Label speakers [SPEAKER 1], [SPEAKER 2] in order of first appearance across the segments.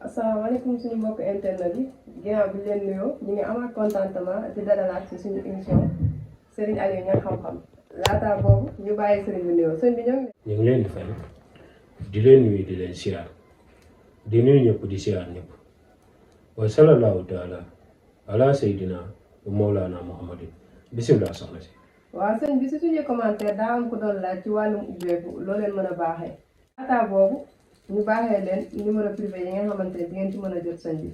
[SPEAKER 1] asalaamaaleykum suñu mbokk internet yi ginnaaw bi leen nuyoo ñu ngi amaat contentement di dalalaat ci suñu émission Serigne Aliou Niang xam-xam laataa boobu ñu bàyyi Serigne bi nuyoo sëñ bi ñoom.
[SPEAKER 2] ñu ngi leen di fay di leen nuyu di leen siyaar di nuyu ñëpp di siyaar ñëpp wa sallallahu taala ala sayyidina Mawlana Muhammadin bisimilah soxna si.
[SPEAKER 1] waaw sëñ bi si suñuy commentaire daa am ko doon laaj ci wàllum ubbeeku loo leen mën a baaxee laataa boobu ñu baaxee leen numéro privé yi nga xamante ne di ngeen ci mën a jot sëñ bi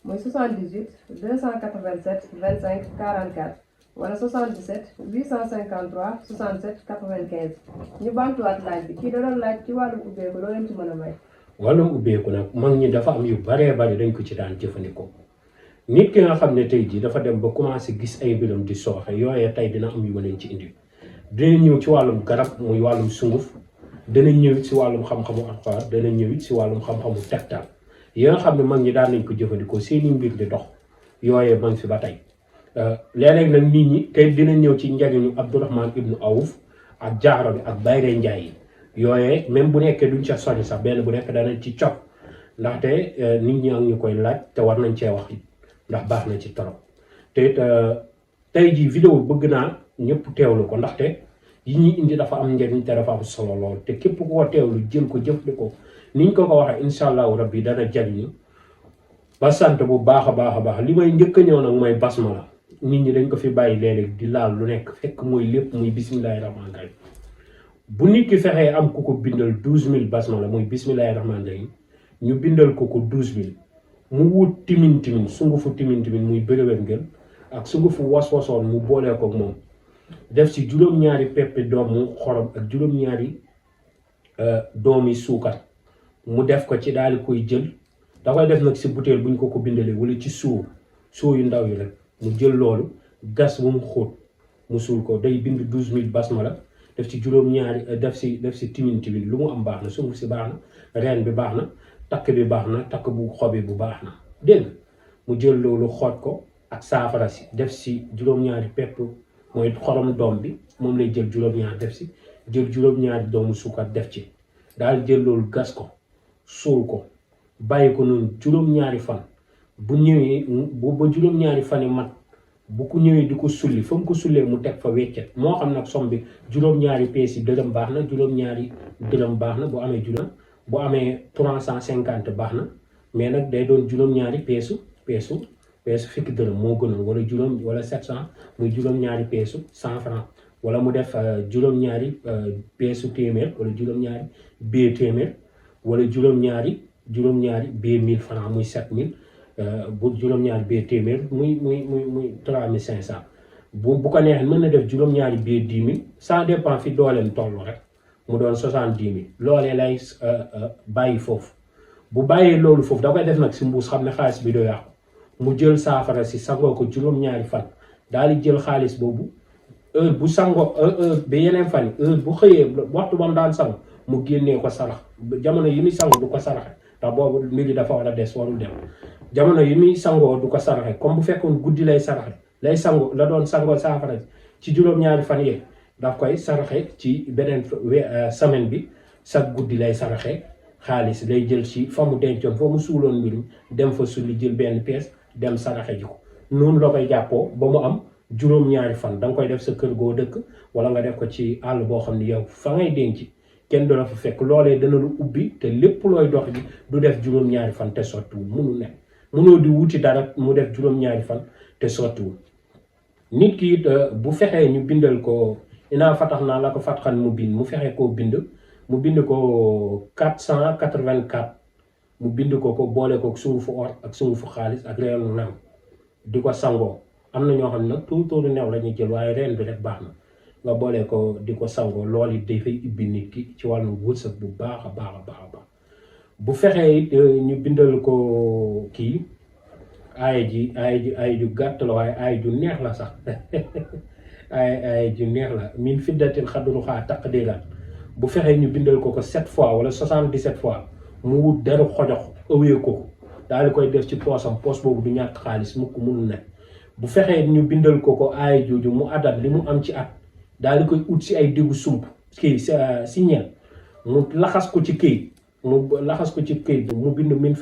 [SPEAKER 1] muy 78 287 25 44 wala 77 853 67 95 ñu bantuwaat laaj bi kii da doon laaj ci wàllum ubbeeku loo leen ci mën a may.
[SPEAKER 2] wàllum ubbeeku nag mag ñi dafa am yu baree bari dañ ko ci daan jëfandikoo nit ki nga xam ne tey jii dafa dem ba commencé gis ay mbiram di sooxe yooyee tey dina am yu ma leen ci indi dinañ ñëw ci wàllum garab muy wàllum sunguf danañ ñëw ci wàllum xam-xamu alxuraan danañ ñëw ci wàllum xam-xamu tegtal yi nga xam ne mag ñi daan nañ ko jëfandikoo seeni mbir di dox yooyee man fi ba tey léeg-léeg nag nit ñi tey dinañ ñëw ci njariñu Abdourahman ibnu Awf ak jaaro bi ak Bayre Njaay yi yooyee même bu nekkee duñ ca sori sax benn bu nekk danañ ci cop ndaxte nit ñi ak ñu koy laaj te war nañ cee wax it ndax baax na ci torop te it tey jii vidéo bëgg naa ñëpp teewlu ko ndaxte yi ñuy indi dafa am njariñ te dafa am solo lool te képp ku ko teewlu jël ko jëfandikoo niñ ko waxee incha allahu rabbi dana jariñu ba sant bu baax a baax li may njëkk a ñëw nag mooy basmala nit ñi dañ ko fi bàyyi léeg-léeg di laal lu nekk fekk mooy lépp muy bismillahi rahmaani rahim bu nit ki fexee am ku ko bindal 12000 basmala muy bismillahi rahmaani rahim ñu bindal ko 12000 mu wut timin sungufu timin muy bëriwet ngeen ak sungufu was-wasoon mu boolee ko moom def ci juróom-ñaari peppi doomu xorom ak juróom-ñaari doomi suukar mu def ko ci daal di koy jël da koy def nag si butéel buñ ko bindalee wala ci suu yu ndaw yi rek mu jël loolu gas bu mu xóot mu suul ko day bind 12000 basmala def ci juróom-ñaari def si timin lu mu am baax na sunguf si baax na reen bi baax na takk bi baax na takk bu xobi bu baax na dégg mu jël loolu xoot ko ak saafara si def si juróom-ñaari pepp mooy xorom doom bi moom lay jël juróom-ñaar def si jël juróom-ñaari doomu suukar def ci daal jël loolu gas ko suul ko bàyyi ko noonu juróom-ñaari fan bu ñëwee ba juróom-ñaari fan yi mat bu ko ñëwee di ko sulli fa mu ko sullee mu teg fa weccet moo xam nag som bi juróom-ñaari pees yi dërëm baax na juróom-ñaari dërëm baax na bu amee juróom bu amee 350 baax na mais nag day doon juróom-ñaari peesu fukki dërëm moo gënoon wala juróom wala 700 muy juróom-ñaari peesu 100 francs wala mu def juróom-ñaari peesu téeméer wala juróom-ñaari bee téeméer wala juróom-ñaari bee 1000 francs muy 7000 bu juróom-ñaari bee téeméer muy 3500 bu ko neexee mën na def juróom-ñaari bee 10 000 ça dépend fi dooleem toll rek mu doon 70 000 loolee lay bàyyi foofu bu bàyyee loolu foofu da koy def nag si mbuus xam ne xaalis bi doo yàqu mu jël saafara si sangoo ko juróom-ñaari fan daal di jël xaalis boobu heure bu sangoo heure ba yeneen fan yi heure bu xëyee waxtu ba mu daan sangu mu génnee ko sarax jamono yi muy sangu du ko saraxe ndax boobu mbir yi dafa war a des warul dem jamono yi muy sangoo du ko saraxe comme bu fekkoon guddi lay saraxe lay sango la doon sangoo saafara ci juróom-ñaari fan yee daf koy saraxe ci beneen semaine bi chaque guddi lay saraxe xaalis lay jël ci fa mu dencoon fa mu suuloon mbir mi dem fa sulli jël benn pièce dem saraxe ji ko noonu la koy jàppoo ba mu am juróom-ñaari fan da nga koy def sa kër goo dëkk wala nga def ko ci àll boo xam ne yow fa ngay denc kenn du la fa fekk loolee dana lu ubbi te lépp looy dox ji du def juróom-ñaari fan te sottiwul munu nekk munoo di wuti dara mu def juróom-ñaari fan te sottiwul nit ki it bu fexee ñu bindal ko inaa fatax naa la ko fatxan mu bind mu fexee koo bind mu bind ko 484 mu bind ko boole ko sungufu or ak sungufu xaalis ak reenu new di ko sangoo am na ñoo xam ne nag tuuti new la ñuy jël waaye reen bi rek baax na nga boole ko di ko sangoo loolu it dafay ibbi nit ki ci wàllu wërsëg bu baax a baax bu fexee it ñu bindal ko kii aaya ju gàtt la waaye aaya ju neex la sax aaya ju neex la min fiddatin xadruhaa taqdiran bu fexee ñu bindal ko 7 fois wala 77 fois mu wut deru xojox ëwee ko daal di koy def ci poosam poos boobu du ñàkk xaalis mukk mënul nekk bu fexee ñu bindal ko aaya jooju mu adat li mu am ci at daal di koy ut si ay diggu sump kii si ñeel mu laxas ko ci këyit mu laxas ko ci këyit mu bind min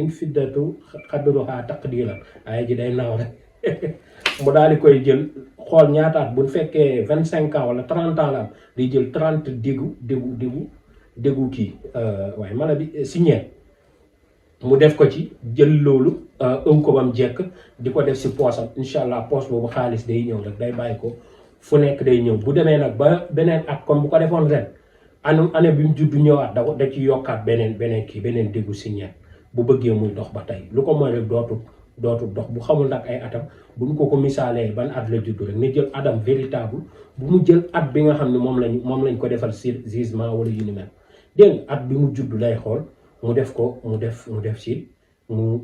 [SPEAKER 2] fiddatu xadruha taqdiran ay ji day naaw rek mu daal di koy jël xool ñaataat bu fekkee 25 ans wala 30 ans la am di jël 30 déggu kii waaye mala bi signé mu def ko ci jël loolu ëw ko bam jekk di ko def si poosam incha allah poos boobu xaalis day ñëw rek day bàyyi ko fu nekk day ñëw bu demee nag ba beneen at comme bu ko defoon ren année bi mu juddu ñëwaat da ci yokkaat beneen déggu signé bu bëggee muy dox ba tey lu ko mooy rek dootul dox bu xamul nag ay atam bu ñu ko misaalee ban at la juddu rek ni jël adam véritable bu mu jël at bi nga xam ne moom lañ ko defal jugement wala yu ni mel dégg at bi mu juddu lay xool mu def ci mu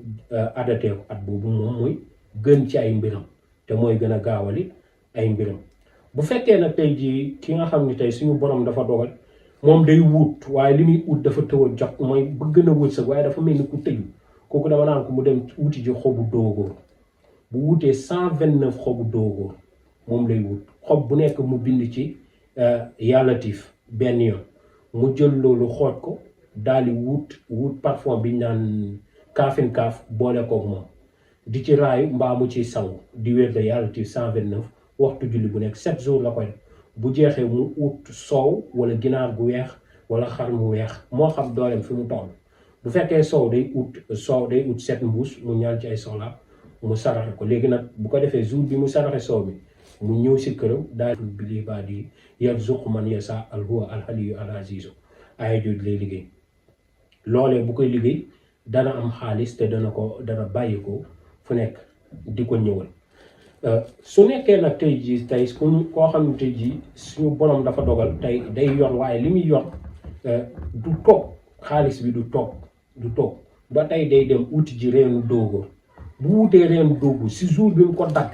[SPEAKER 2] adapté ko at boobu moom muy gën ci ay mbiram te mooy gën a gaawali ay mbiram bu fekkee nag tey jii ki nga xam ne tey suñu borom dafa dogal moom day wut waaye li muy ut dafa tëw a jot mooy bëgg na wërsëg waaye dafa mel ni ku tëju kooku dama naan ko mu dem wuti ji xobu doogóor bu wutee 129 xobu doogóor moom lay wut xob bu nekk mu bind ci yàlla tiif benn yoon mu jël loolu xooj ko daal di wut parfum bi ñu naan kaafin kaaf boole koog moom di ci raayu mbaa mu ciy sangu di wér de yàlla tiif 129 waxtu julli bu nekk 7 jours la koy def bu jeexee mu ut soow wala ginaar gu weex wala xar mu weex moo xam dooleem fi mu toll bu fekkee soow day ut 7 mbuus mu ñaan ci ay soxla mu saraxe ko léegi nag bu ko defee jour bi mu saraxe soow bi mu ñëw si këram daal bi lii baa di yarzuqu man yasa al huwa al aliyu al azizu ay jooju lay liggéey loolee bu koy liggéey dana am xaalis te dana bàyyi ko fu nekk di ko ñëwal su nekkee nag tey jii tey koo xam ne tey jii suñu borom dafa dogal tey day yor waaye li muy yor du toog xaalis bi du toog ba tey day dem uti ji reenu doogóor bu wutee reenu doogóor si jour bi mu ko dagg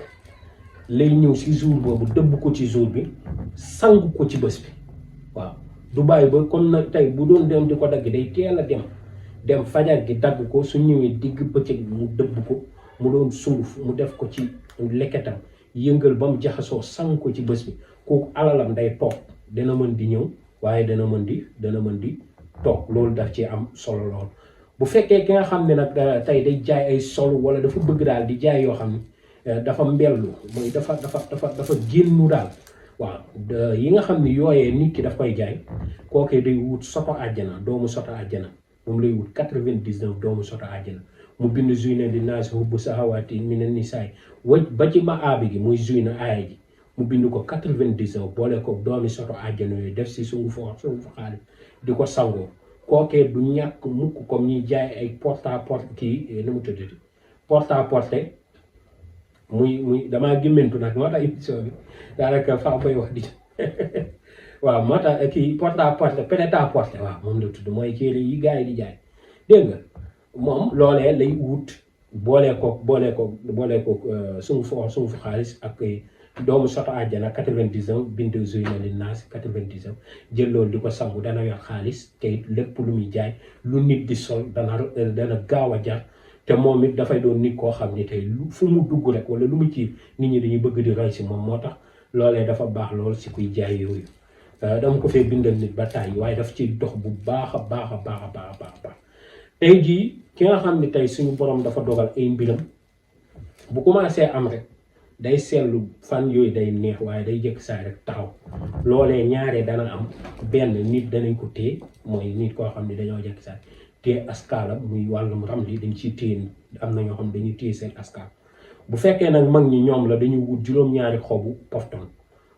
[SPEAKER 2] lay ñëw si jour boobu dëbb ko ci jour bi sang ko ci bés bi waaw du bàyyi ba kon nag tey bu doon dem di ko dagg day teel a dem fajar gi dagg ko su ñëwee digg bëccëg mu dëbb ko mu doon sunguf mu def ko ci lekketam yëngal ba mu jaxasoo sang ko ci bés bi kooku alalam day toog dana mën di ñëw waaye dana mën di toog loolu daf ci am solo lool. bu fekkee ki nga xam ne nag tey day jaay ay solo wala dafa bëgg daal di jaay yoo xam ne dafa mbellu mooy dafa génnu daal waaw yi nga xam ne yooyee nit ki daf koy jaay kookee day wut soto àjjana doomu soto àjjana moom lay wut 99 doomu soto àjjana mu bind zuyna li naasi hubbu sahawaati mina nisaay ba ci ma aabi gi muy zuyna aaya ji mu bind ko 99 boole ko doomi soto àjjana yooyu def si sungu fa xaalis di ko sangoo kookee du ñàkk mukk comme ñuy jaay ay porte à porte kii nu mu tuddati porte à porte muy damaa gëmmentu nag moo tax émission bi daanaka faa koy wax di waaw moo tax kii porte à porte prêt-à-porter waaw moom la tudd mooy kii yi gars yi di jaay dégg nga moom loolee lay wut boole ko sungu fa xaalis ak doomu soto àjjana 99 bind zuyna li naas 99 jël loolu di ko sangu dana yor xaalis te lépp lu muy jaay lu nit di sol dana gaaw a jar te moom it dafay doon nit koo xam ni tey fu mu dugg rek wala lu mu ci nit ñi dañuy bëgg di roy si moom moo tax loolee dafa baax lool si kuy jaay yooyu dama ko fee bindal nit ba tàyyi waaye daf ci dox bu baax a baax tey jii ki nga xam ne tey suñu borom dafa dogal ay mbiram bu commencé am rek day seetlu fan yooyu day neex waaye day jëkk saay rek taxaw loolee ñaaree dana am benn nit danañ ko téye mooy nit koo xam ne dañoo jëkk saay téye askaalam muy wàllum ram li dañ ciy téye am na ñoo xam dañuy téye seen askaal bu fekkee nag mag ñi ñoom la dañuy wut juróom-ñaari xobu pofton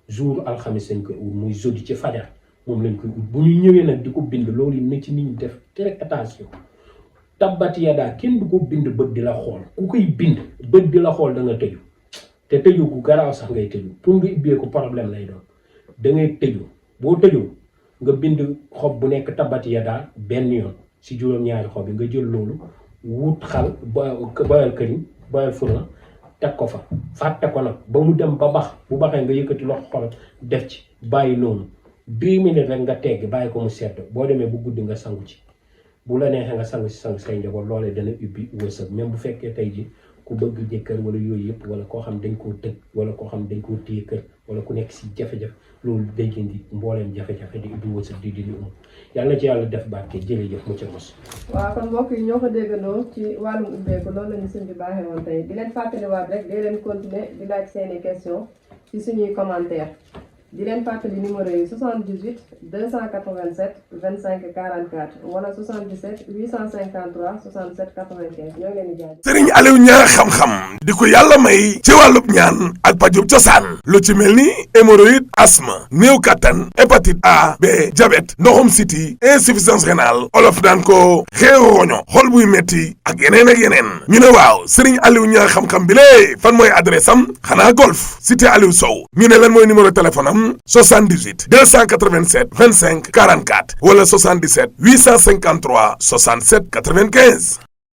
[SPEAKER 2] jour alxamis lañ koy ut muy jeudi ci fajar moom lañ koy ut bu ñu ñëwee nag di ko bind loolu na ci nit ñi def très attention tabbat yadaa kenn du ko bind bët di la xool ku koy bind bët di la xool da nga tëju te tëju gu garaaw sax ngay tëju pour nga ubbee ko problème lay doon da ngay tëju boo tëju nga bind xob bu nekk tabbat yadaa benn yoon si juróom-ñaari xob yi nga jël loolu wut xal boyal këriñ boyal furna teg ko fa fàtte ko nag ba mu dem ba bax bu baxee nga yëkkati loxo xol def ci bàyyi noonu 10 minutes rek nga tegg bàyyi ko mu sedd boo demee bu guddi nga sangu ci bu la neexee nga sangu si sangu say njaboot loolee dana ubbi wërsëg même bu fekkee tey ji ku bëgg jëkkër wala yooyu yëpp wala koo xam dañ koo tëj wala koo xam dañ koo téye kër wala ku nekk si jafe-jafe loolu day indi mbooleem jafe-jafe di ubbi wërsëg di yàlla na ci yàlla def barke jërëjëf mu ca mos.
[SPEAKER 1] waaw kon mbokk yi ñoo ko déggandoo ci wàllum ubbeeku loolu la ñu sëñ bi baaxee woon tey di leen fàttaliwaat rek di leen continuer di laaj seeni question ci suñuy commentaire di leen fàttali numéro yi 78 287 25 44 wala 77 853 67 95 ñoo ngi leen di jaajëf.
[SPEAKER 3] Serigne Aliou Niang xam-xam di ko yàlla may ci wàllub ñaan ak pajub cosaan lu ci mel ni hémorroïde asthme néew kattan hépatite A B diabète ndoxum siti insuffisance rénale olof daan ko xeeru roño xol buy metti ak yeneen ñu ne waaw Serigne Aliou Niang xam-xam bi lée fan mooy adresse am xanaa golf cité Aliou Sow ñu ne lan mooy numéro téléphone am 78 287 25 44 wala 77 853 67 95